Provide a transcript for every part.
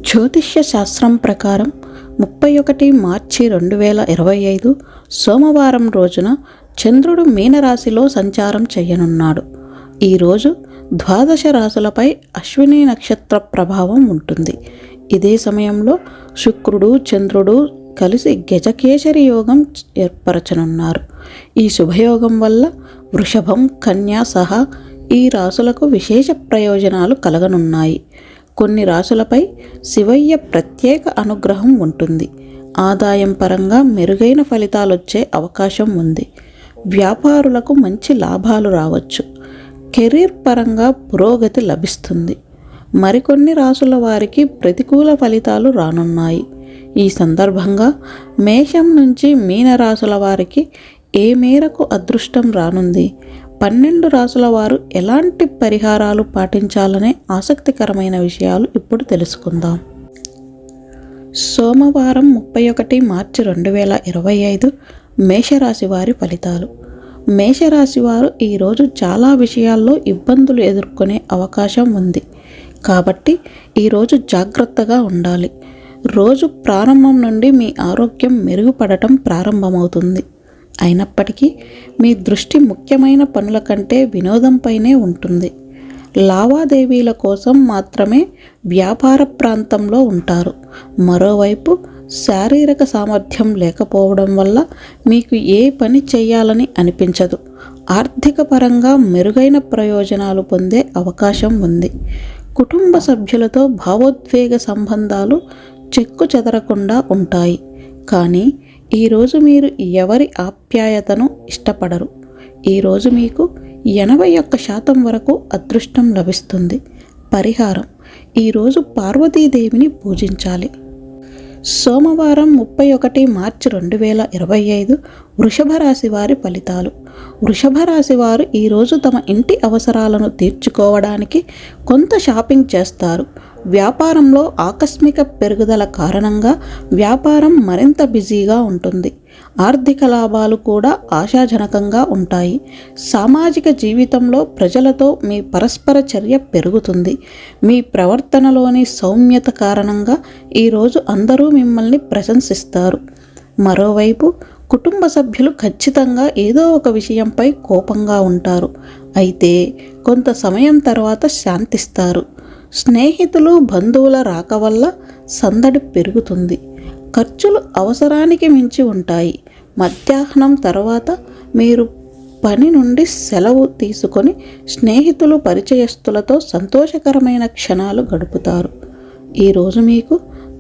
జ్యోతిష్య శాస్త్రం ప్రకారం 31 మార్చి 2025 సోమవారం రోజున చంద్రుడు మీనరాశిలో సంచారం చేయనున్నాడు. ఈరోజు ద్వాదశ రాశులపై అశ్విని నక్షత్ర ప్రభావం ఉంటుంది. ఇదే సమయంలో శుక్రుడు చంద్రుడు కలిసి గజకేసరి యోగం ఏర్పరచనున్నారు. ఈ శుభయోగం వల్ల వృషభం కన్యా సహా ఈ రాశులకు విశేష ప్రయోజనాలు కలగనున్నాయి. కొన్ని రాశులపై శివయ్య ప్రత్యేక అనుగ్రహం ఉంటుంది. ఆదాయం పరంగా మెరుగైన ఫలితాలొచ్చే అవకాశం ఉంది. వ్యాపారులకు మంచి లాభాలు రావచ్చు. కెరీర్ పరంగా పురోగతి లభిస్తుంది. మరికొన్ని రాశుల వారికి ప్రతికూల ఫలితాలు రానున్నాయి. ఈ సందర్భంగా మేషం నుంచి మీన రాశుల వారికి ఏ మేరకు అదృష్టం రానుంది, 12 రాశుల వారు ఎలాంటి పరిహారాలు పాటించాలనే ఆసక్తికరమైన విషయాలు ఇప్పుడు తెలుసుకుందాం. సోమవారం 31 మార్చి 2025 మేషరాశి వారి ఫలితాలు. మేషరాశి వారు ఈరోజు చాలా విషయాల్లో ఇబ్బందులు ఎదుర్కొనే అవకాశం ఉంది. కాబట్టి ఈరోజు జాగ్రత్తగా ఉండాలి. రోజు ప్రారంభం నుండి మీ ఆరోగ్యం మెరుగుపడటం ప్రారంభమవుతుంది. అయినప్పటికీ మీ దృష్టి ముఖ్యమైన పనుల కంటే వినోదంపైనే ఉంటుంది. లావాదేవీల కోసం మాత్రమే వ్యాపార ప్రాంతంలో ఉంటారు. మరోవైపు శారీరక సామర్థ్యం లేకపోవడం వల్ల మీకు ఏ పని చేయాలని అనిపించదు. ఆర్థిక పరంగా మెరుగైన ప్రయోజనాలు పొందే అవకాశం ఉంది. కుటుంబ సభ్యులతో భావోద్వేగ సంబంధాలు చెక్కు చెదరకుండా ఉంటాయి. కానీ ఈరోజు మీరు ఎవరి ఆప్యాయతను ఇష్టపడరు. ఈరోజు మీకు 81% వరకు అదృష్టం లభిస్తుంది. పరిహారం: ఈరోజు పార్వతీదేవిని పూజించాలి. సోమవారం 31 మార్చి 2025 వృషభ రాశి వారి ఫలితాలు. వృషభ రాశి వారు ఈరోజు తమ ఇంటి అవసరాలను తీర్చుకోవడానికి కొంత షాపింగ్ చేస్తారు. వ్యాపారంలో ఆకస్మిక పెరుగుదల కారణంగా వ్యాపారం మరింత బిజీగా ఉంటుంది. ఆర్థిక లాభాలు కూడా ఆశాజనకంగా ఉంటాయి. సామాజిక జీవితంలో ప్రజలతో మీ పరస్పర చర్య పెరుగుతుంది. మీ ప్రవర్తనలోని సౌమ్యత కారణంగా ఈరోజు అందరూ మిమ్మల్ని ప్రశంసిస్తారు. మరోవైపు కుటుంబ సభ్యులు ఖచ్చితంగా ఏదో ఒక విషయంపై కోపంగా ఉంటారు. అయితే కొంత సమయం తర్వాత శాంతిస్తారు. స్నేహితులు బంధువుల రాక వల్ల సందడి పెరుగుతుంది. ఖర్చులు అవసరానికి మించి ఉంటాయి. మధ్యాహ్నం తర్వాత మీరు పని నుండి సెలవు తీసుకొని స్నేహితులు పరిచయస్తులతో సంతోషకరమైన క్షణాలు గడుపుతారు. ఈరోజు మీకు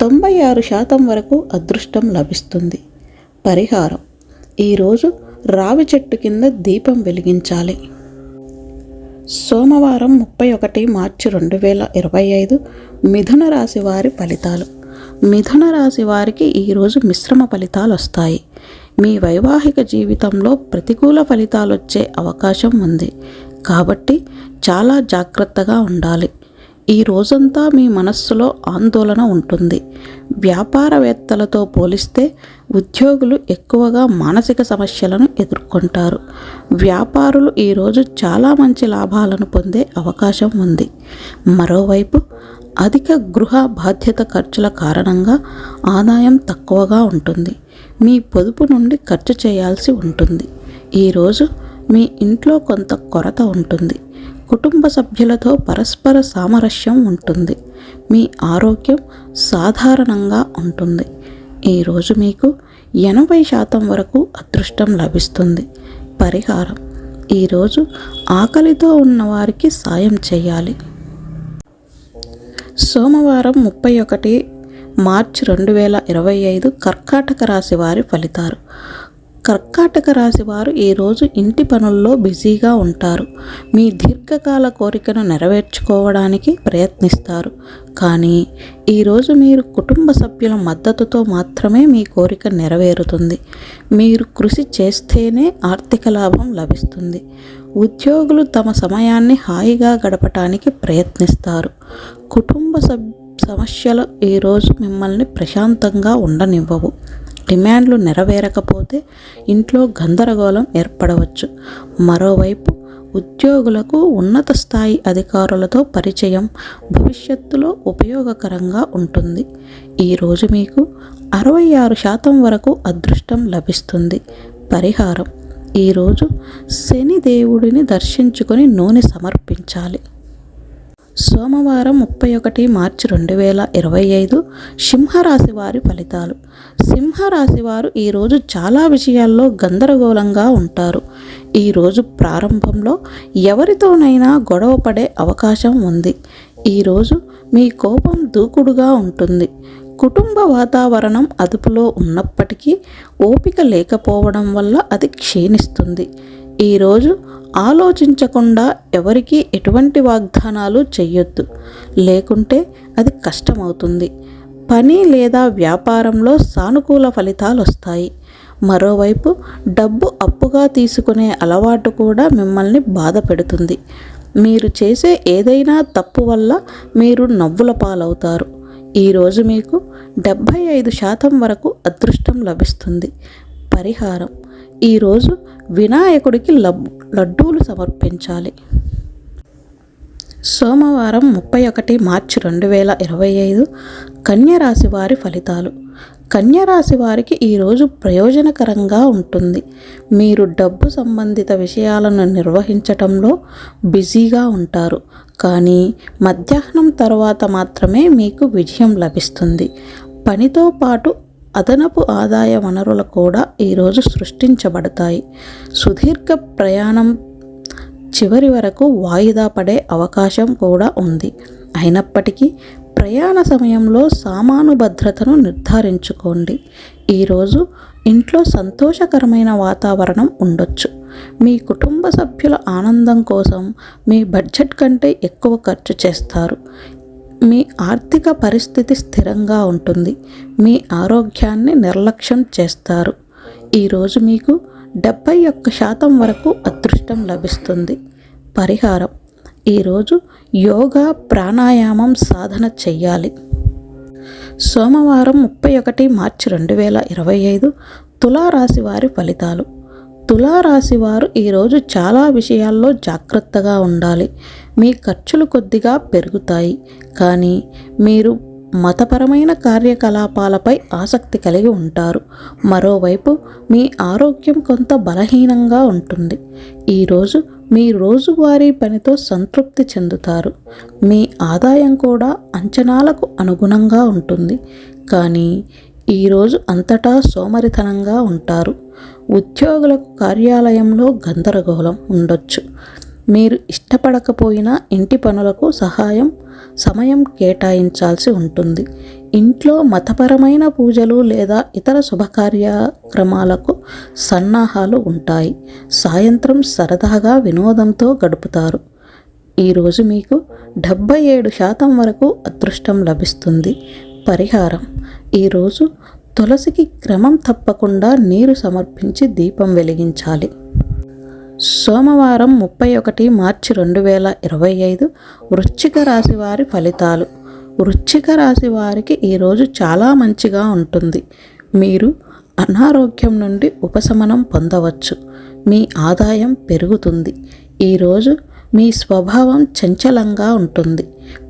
96% వరకు అదృష్టం లభిస్తుంది. పరిహారం: ఈరోజు రావి చెట్టు కింద దీపం వెలిగించాలి. సోమవారం 31 మార్చి 2025 మిథున రాశి వారి ఫలితాలు. మిథున రాశి వారికి ఈరోజు మిశ్రమ ఫలితాలు వస్తాయి. మీ వైవాహిక జీవితంలో ప్రతికూల ఫలితాలు వచ్చే అవకాశం ఉంది. కాబట్టి చాలా జాగ్రత్తగా ఉండాలి. ఈ రోజంతా మీ మనస్సులో ఆందోళన ఉంటుంది. వ్యాపారవేత్తలతో పోలిస్తే ఉద్యోగులు ఎక్కువగా మానసిక సమస్యలను ఎదుర్కొంటారు. వ్యాపారులు ఈరోజు చాలా మంచి లాభాలను పొందే అవకాశం ఉంది. మరోవైపు అధిక గృహ బాధ్యత ఖర్చుల కారణంగా ఆదాయం తక్కువగా ఉంటుంది. మీ పొదుపు నుండి ఖర్చు చేయాల్సి ఉంటుంది. ఈరోజు మీ ఇంట్లో కొంత కొరత ఉంటుంది. కుటుంబ సభ్యులతో పరస్పర సామరస్యం ఉంటుంది. మీ ఆరోగ్యం సాధారణంగా ఉంటుంది. ఈరోజు మీకు 80% వరకు అదృష్టం లభిస్తుంది. పరిహారం: ఈరోజు ఆకలితో ఉన్నవారికి సాయం చేయాలి. సోమవారం 31 మార్చి 2025 కర్కాటక రాశి వారి ఫలితాలు. కర్కాటక రాశి వారు ఈరోజు ఇంటి పనుల్లో బిజీగా ఉంటారు. మీ దీర్ఘకాల కోరికను నెరవేర్చుకోవడానికి ప్రయత్నిస్తారు. కానీ ఈరోజు మీరు కుటుంబ సభ్యుల మద్దతుతో మాత్రమే మీ కోరిక నెరవేరుతుంది. మీరు కృషి చేస్తేనే ఆర్థిక లాభం లభిస్తుంది. ఉద్యోగులు తమ సమయాన్ని హాయిగా గడపటానికి ప్రయత్నిస్తారు. కుటుంబ సమస్యలు ఈరోజు మిమ్మల్ని ప్రశాంతంగా ఉండనివ్వవు. డిమాండ్లు నెరవేరకపోతే ఇంట్లో గందరగోళం ఏర్పడవచ్చు. మరోవైపు ఉద్యోగులకు ఉన్నత స్థాయి అధికారులతో పరిచయం భవిష్యత్తులో ఉపయోగకరంగా ఉంటుంది. ఈరోజు మీకు 66% వరకు అదృష్టం లభిస్తుంది. పరిహారం: ఈరోజు శని దేవుడిని దర్శించుకొని నూనె సమర్పించాలి. సోమవారం 31 మార్చి 2025 సింహరాశి వారి ఫలితాలు. సింహరాశి వారు ఈరోజు చాలా విషయాల్లో గందరగోళంగా ఉంటారు. ఈరోజు ప్రారంభంలో ఎవరితోనైనా గొడవ పడే అవకాశం ఉంది. ఈరోజు మీ కోపం దూకుడుగా ఉంటుంది. కుటుంబ వాతావరణం అదుపులో ఉన్నప్పటికీ ఓపిక లేకపోవడం వల్ల అది క్షీణిస్తుంది. ఈరోజు ఆలోచించకుండా ఎవరికీ ఎటువంటి వాగ్దానాలు చెయ్యొద్దు, లేకుంటే అది కష్టమవుతుంది. పని లేదా వ్యాపారంలో సానుకూల ఫలితాలు వస్తాయి. మరోవైపు డబ్బు అప్పుగా తీసుకునే అలవాటు కూడా మిమ్మల్ని బాధ పెడుతుంది. మీరు చేసే ఏదైనా తప్పు వల్ల మీరు నవ్వుల పాలవుతారు. ఈరోజు మీకు 75% వరకు అదృష్టం లభిస్తుంది. పరిహారం: ఈరోజు వినాయకుడికి లడ్డూలు సమర్పించాలి. సోమవారం 31 మార్చి 2025 కన్యరాశి వారి ఫలితాలు. కన్యరాశి వారికి ఈరోజు ప్రయోజనకరంగా ఉంటుంది. మీరు డబ్బు సంబంధిత విషయాలను నిర్వహించటంలో బిజీగా ఉంటారు, కానీ మధ్యాహ్నం తర్వాత మాత్రమే మీకు విజయం లభిస్తుంది. పనితో పాటు అదనపు ఆదాయ వనరులు కూడా ఈరోజు సృష్టించబడతాయి. సుదీర్ఘ ప్రయాణం చివరి వరకు వాయిదా పడే అవకాశం కూడా ఉంది. అయినప్పటికీ ప్రయాణ సమయంలో సామాను భద్రతను నిర్ధారించుకోండి. ఈరోజు ఇంట్లో సంతోషకరమైన వాతావరణం ఉండొచ్చు. మీ కుటుంబ సభ్యుల ఆనందం కోసం మీ బడ్జెట్ కంటే ఎక్కువ ఖర్చు చేస్తారు. మీ ఆర్థిక పరిస్థితి స్థిరంగా ఉంటుంది. మీ ఆరోగ్యాన్ని నిర్లక్ష్యం చేస్తారు. ఈరోజు మీకు 71% వరకు అదృష్టం లభిస్తుంది. పరిహారం: ఈరోజు యోగా ప్రాణాయామం సాధన చెయ్యాలి. సోమవారం 31 మార్చి 2025 తులారాశి వారి ఫలితాలు. తులారాశి వారు ఈరోజు చాలా విషయాల్లో జాగ్రత్తగా ఉండాలి. మీ ఖర్చులు కొద్దిగా పెరుగుతాయి, కానీ మీరు మతపరమైన కార్యకలాపాలపై ఆసక్తి కలిగి ఉంటారు. మరోవైపు మీ ఆరోగ్యం కొంత బలహీనంగా ఉంటుంది. ఈరోజు మీ రోజువారీ పనితో సంతృప్తి చెందుతారు. మీ ఆదాయం కూడా అంచనాలకు అనుగుణంగా ఉంటుంది, కానీ ఈరోజు అంతటా సోమరితనంగా ఉంటారు. ఉద్యోగులకు కార్యాలయంలో గందరగోళం ఉండొచ్చు. మీరు ఇష్టపడకపోయినా ఇంటి పనులకు సమయం కేటాయించాల్సి ఉంటుంది. ఇంట్లో మతపరమైన పూజలు లేదా ఇతర శుభకార్యక్రమాలకు సన్నాహాలు ఉంటాయి. సాయంత్రం సరదాగా వినోదంతో గడుపుతారు. ఈరోజు మీకు 77% వరకు అదృష్టం లభిస్తుంది. పరిహారం: ఈరోజు తులసికి క్రమం తప్పకుండా నీరు సమర్పించి దీపం వెలిగించాలి. సోమవారం 31 మార్చి 2025 వృశ్చిక రాశి వారి ఫలితాలు. వృశ్చిక రాశి వారికి ఈరోజు చాలా మంచిగా ఉంటుంది. మీరు అనారోగ్యం నుండి ఉపశమనం పొందవచ్చు. మీ ఆదాయం పెరుగుతుంది. ఈరోజు మీ స్వభావం చంచలంగా ఉంటుంది.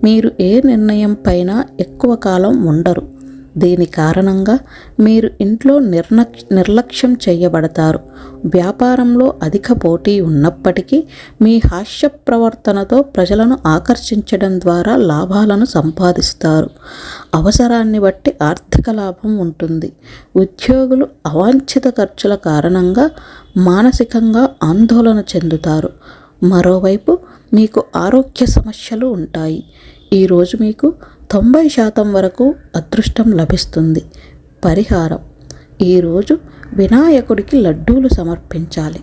మీరు ఏ నిర్ణయం పైన ఎక్కువ కాలం ఉండరు. దీని కారణంగా మీరు ఇంట్లో నిర్లక్ష్యం చేయబడతారు. వ్యాపారంలో అధిక పోటీ ఉన్నప్పటికీ మీ హాస్య ప్రవర్తనతో ప్రజలను ఆకర్షించడం ద్వారా లాభాలను సంపాదిస్తారు. అవసరాన్ని బట్టి ఆర్థిక లాభం ఉంటుంది. ఉద్యోగులు అవాంఛిత ఖర్చుల కారణంగా మానసికంగా ఆందోళన చెందుతారు. మరోవైపు మీకు ఆరోగ్య సమస్యలు ఉంటాయి. ఈరోజు మీకు 90% వరకు అదృష్టం లభిస్తుంది. పరిహారం: ఈరోజు వినాయకుడికి లడ్డూలు సమర్పించాలి.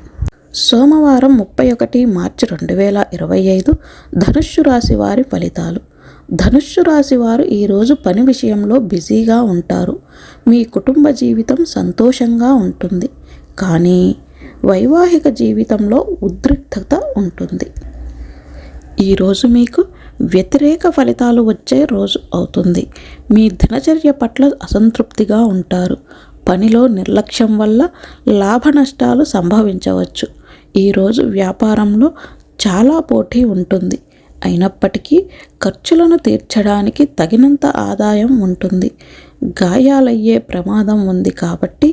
సోమవారం 31 మార్చి 2025 ధనుస్సు రాశి వారి ఫలితాలు. ధనుస్సు రాశి వారు ఈరోజు పని విషయంలో బిజీగా ఉంటారు. మీ కుటుంబ జీవితం సంతోషంగా ఉంటుంది, కానీ వైవాహిక జీవితంలో ఉద్రిక్తత ఉంటుంది. ఈరోజు మీకు వ్యతిరేక ఫలితాలు వచ్చే రోజు అవుతుంది. మీ దినచర్య పట్ల అసంతృప్తిగా ఉంటారు. పనిలో నిర్లక్ష్యం వల్ల లాభ నష్టాలు సంభవించవచ్చు. ఈరోజు వ్యాపారంలో చాలా పోటీ ఉంటుంది. అయినప్పటికీ ఖర్చులను తీర్చడానికి తగినంత ఆదాయం ఉంటుంది. గాయాలయ్యే ప్రమాదం ఉంది కాబట్టి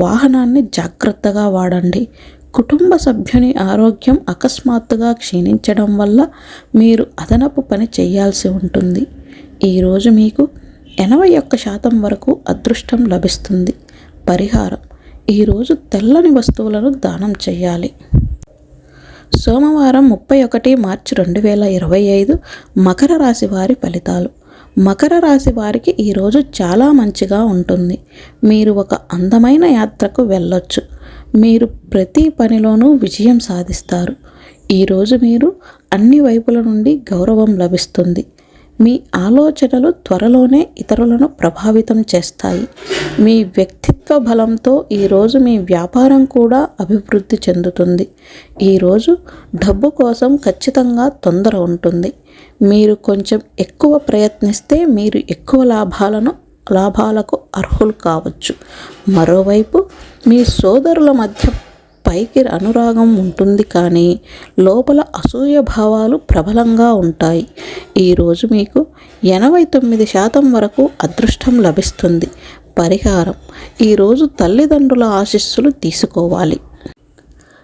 వాహనాన్ని జాగ్రత్తగా వాడండి. కుటుంబ సభ్యుని ఆరోగ్యం అకస్మాత్తుగా క్షీణించడం వల్ల మీరు అదనపు పని చేయాల్సి ఉంటుంది. ఈరోజు మీకు 81% వరకు అదృష్టం లభిస్తుంది. పరిహారం: ఈరోజు తెల్లని వస్తువులను దానం చేయాలి. సోమవారం 31 మార్చి 2025 మకర రాశి వారి ఫలితాలు. మకర రాశి వారికి ఈరోజు చాలా మంచిగా ఉంటుంది. మీరు ఒక అందమైన యాత్రకు వెళ్ళొచ్చు. మీరు ప్రతి పనిలోనూ విజయం సాధిస్తారు. ఈరోజు మీరు అన్ని వైపుల నుండి గౌరవం లభిస్తుంది. మీ ఆలోచనలు త్వరలోనే ఇతరులను ప్రభావితం చేస్తాయి. మీ వ్యక్తిత్వ బలంతో ఈరోజు మీ వ్యాపారం కూడా అభివృద్ధి చెందుతుంది. ఈరోజు డబ్బు కోసం ఖచ్చితంగా తొందర ఉంటుంది. మీరు కొంచెం ఎక్కువ ప్రయత్నిస్తే మీరు ఎక్కువ లాభాలకు అర్హులు కావచ్చు. మరోవైపు మీ సోదరుల మధ్య పైకి అనురాగం ఉంటుంది, కానీ లోపల అసూయ భావాలు ప్రబలంగా ఉంటాయి. ఈరోజు మీకు 89% వరకు అదృష్టం లభిస్తుంది. పరిహారం: ఈరోజు తల్లిదండ్రుల ఆశీస్సులు తీసుకోవాలి.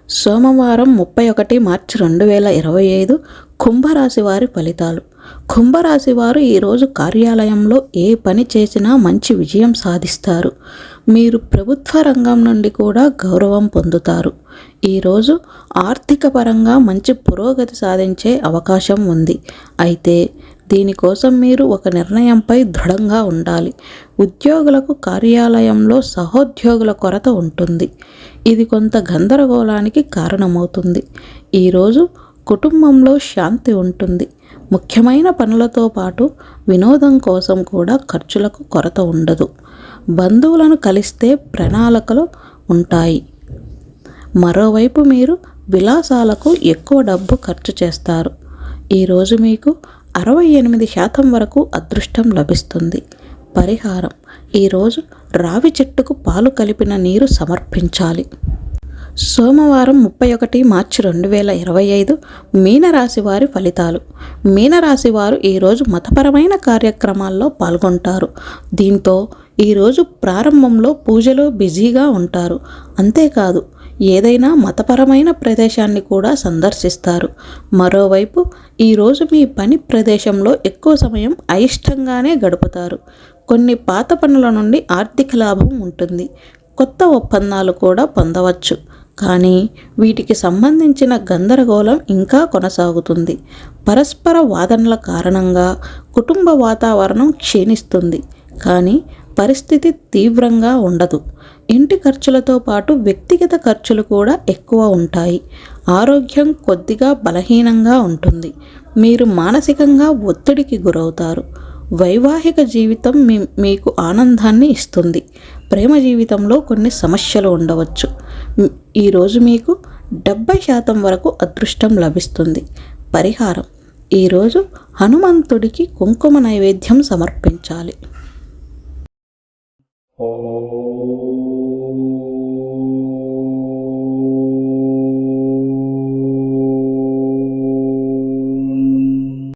సోమవారం 31 మార్చి 2025 కుంభరాశి వారి ఫలితాలు. కుంభరాశి వారు ఈరోజు కార్యాలయంలో ఏ పని చేసినా మంచి విజయం సాధిస్తారు. మీరు ప్రభుత్వ రంగం నుండి కూడా గౌరవం పొందుతారు. ఈరోజు ఆర్థిక పరంగా మంచి పురోగతి సాధించే అవకాశం ఉంది. అయితే దీనికోసం మీరు ఒక నిర్ణయంపై దృఢంగా ఉండాలి. ఉద్యోగులకు కార్యాలయంలో సహోద్యోగుల కొరత ఉంటుంది. ఇది కొంత గందరగోళానికి కారణమవుతుంది. ఈరోజు కుటుంబంలో శాంతి ఉంటుంది. ముఖ్యమైన పనులతో పాటు వినోదం కోసం కూడా ఖర్చులకు కొరత ఉండదు. బంధువులను కలిస్తే ప్రణాళికలు ఉంటాయి. మరోవైపు మీరు విలాసాలకు ఎక్కువ డబ్బు ఖర్చు చేస్తారు. ఈరోజు మీకు 68% వరకు అదృష్టం లభిస్తుంది. పరిహారం: ఈరోజు రావి చెట్టుకు పాలు కలిపిన నీరు సమర్పించాలి. సోమవారం 31 మార్చి 2025 మీనరాశి వారి ఫలితాలు. మీనరాశి వారు ఈరోజు మతపరమైన కార్యక్రమాల్లో పాల్గొంటారు. దీంతో ఈరోజు ప్రారంభంలో పూజలో బిజీగా ఉంటారు. అంతేకాదు, ఏదైనా మతపరమైన ప్రదేశాన్ని కూడా సందర్శిస్తారు. మరోవైపు ఈరోజు మీ పని ప్రదేశంలో ఎక్కువ సమయం అయిష్టంగానే గడుపుతారు. కొన్ని పాత పనుల నుండి ఆర్థిక లాభం ఉంటుంది. కొత్త ఒప్పందాలు కూడా పొందవచ్చు. కానీ వీటికి సంబంధించిన గందరగోళం ఇంకా కొనసాగుతుంది. పరస్పర వాదనల కారణంగా కుటుంబ వాతావరణం క్షీణిస్తుంది. కానీ పరిస్థితి తీవ్రంగా ఉండదు. ఇంటి ఖర్చులతో పాటు వ్యక్తిగత ఖర్చులు కూడా ఎక్కువ ఉంటాయి. ఆరోగ్యం కొద్దిగా బలహీనంగా ఉంటుంది. మీరు మానసికంగా ఒత్తిడికి గురవుతారు. వైవాహిక జీవితం మీకు ఆనందాన్ని ఇస్తుంది. ప్రేమ జీవితంలో కొన్ని సమస్యలు ఉండవచ్చు. ఈరోజు మీకు 70% వరకు అదృష్టం లభిస్తుంది. పరిహారం: ఈరోజు హనుమంతుడికి కుంకుమ నైవేద్యం సమర్పించాలి.